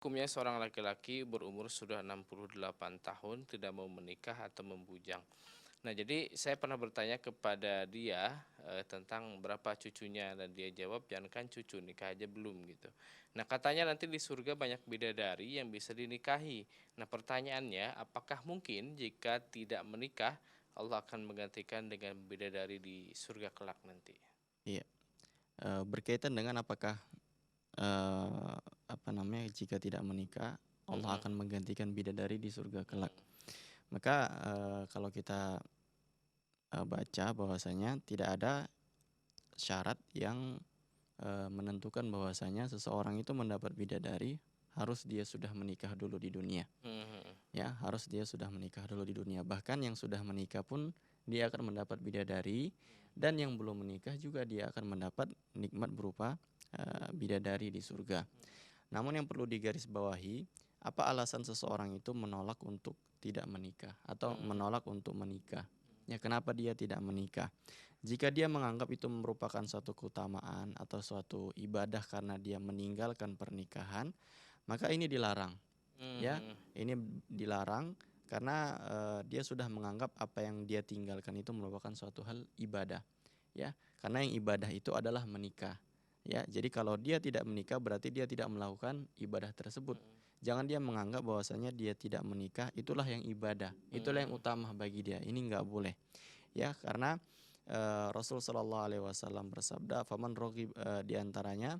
Hukumnya seorang laki-laki berumur sudah 68 tahun tidak mau menikah atau membujang. Nah, jadi saya pernah bertanya kepada dia, tentang berapa cucunya dan dia jawab, "Jangankan cucu, nikah aja belum," gitu. Nah, katanya nanti di surga banyak bidadari yang bisa dinikahi. Nah, pertanyaannya, apakah mungkin jika tidak menikah, Allah akan menggantikan dengan bidadari di surga kelak nanti? Iya, berkaitan dengan apakah, apa namanya, jika tidak menikah, Allah Mhm, akan menggantikan bidadari di surga kelak. mhm, Maka, kalau kita, baca bahwasanya tidak ada syarat yang, menentukan bahwasanya seseorang itu mendapat bidadari, harus dia sudah menikah dulu di dunia, mhm, mhm, ya, harus dia sudah menikah dulu di dunia. Bahkan yang sudah menikah pun dia akan mendapat bidadari, dan yang belum menikah juga dia akan mendapat nikmat berupa, bidadari di surga. mhm, Namun yang perlu digarisbawahi, apa alasan seseorang itu menolak untuk tidak menikah atau mhm, menolak untuk menikah? mhm, Ya, kenapa dia tidak menikah? Jika dia menganggap itu merupakan suatu keutamaan atau suatu ibadah karena dia meninggalkan pernikahan, maka ini dilarang. Ya, mmm, ini dilarang karena, dia sudah menganggap apa yang dia tinggalkan itu merupakan suatu hal ibadah, ya. Karena yang ibadah itu adalah menikah, ya. Jadi kalau dia tidak menikah berarti dia tidak melakukan ibadah tersebut. mhm, Jangan dia menganggap bahwasanya dia tidak menikah itulah yang ibadah, itulah yang mhm, utama bagi dia, ini nggak boleh, ya. Karena, Rasul Shallallahu alaihi wasallam bersabda, "Faman di antaranya,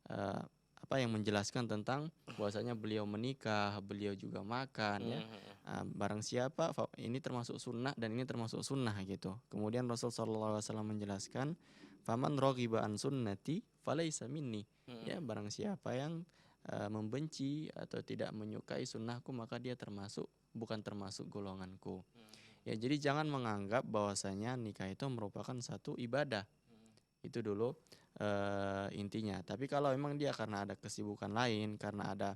eee, apa yang menjelaskan tentang bahwasanya beliau menikah, beliau juga makan, ya, mhm, mhm. barang siapa ini termasuk sunnah dan ini termasuk sunnah gitu. Kemudian Rasul sallallahu alaihi wasallam menjelaskan, "Faman raghiba an sunnati falaisa minni." Ya, Mhm, barang siapa yang, membenci atau tidak menyukai sunnahku maka dia bukan termasuk golonganku. mhm, Ya, jadi jangan menganggap bahwasanya nikah itu merupakan satu ibadah. mhm, Itu dulu, intinya. Tapi kalau memang dia karena ada kesibukan lain, karena ada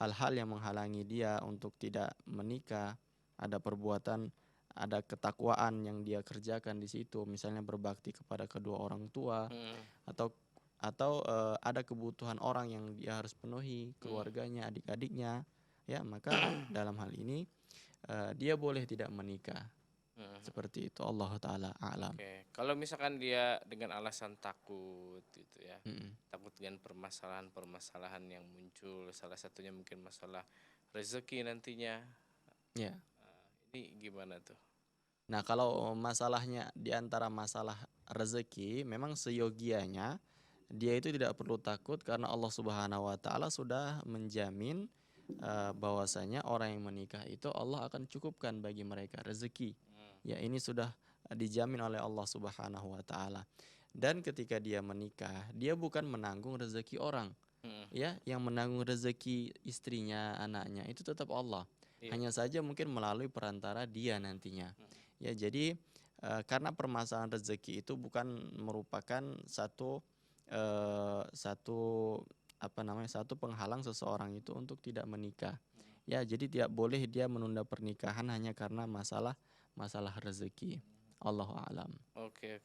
hal-hal yang menghalangi dia untuk tidak menikah, ada perbuatan, ada ketakwaan yang dia kerjakan di situ, misalnya berbakti kepada kedua orang tua mhm, atau ada kebutuhan orang yang dia harus penuhi, mhm, keluarganya, adik-adiknya, ya, maka dalam hal ini, dia boleh tidak menikah. mhm, mhm. Seperti itu, Allah taala a'lam. Oke, kalau misalkan dia dengan alasan takut gitu ya, Mhm, takut dengan permasalahan-permasalahan yang muncul, salah satunya mungkin masalah rezeki nantinya, iya. ini gimana tuh? Nah, kalau masalahnya di antara masalah rezeki, memang seyogianya dia itu tidak perlu takut karena Allah Subhanahu wa taala sudah menjamin, bahwasanya orang yang menikah itu Allah akan cukupkan bagi mereka rezeki. Mmm, Ya, ini sudah, dijamin oleh Allah Subhanahu wa taala. Dan ketika dia menikah, dia bukan menanggung rezeki orang, mhm, ya, yang menanggung rezeki istrinya, anaknya itu tetap Allah. iya, Hanya saja mungkin melalui perantara dia nantinya. mhm, Ya, jadi, karena permasalahan rezeki itu bukan merupakan satu apa namanya, satu penghalang seseorang itu untuk tidak menikah. mhm, Ya, jadi tidak boleh dia menunda pernikahan hanya karena masalah masalah rezeki. mmm, Allahu a'lam. oke, oke.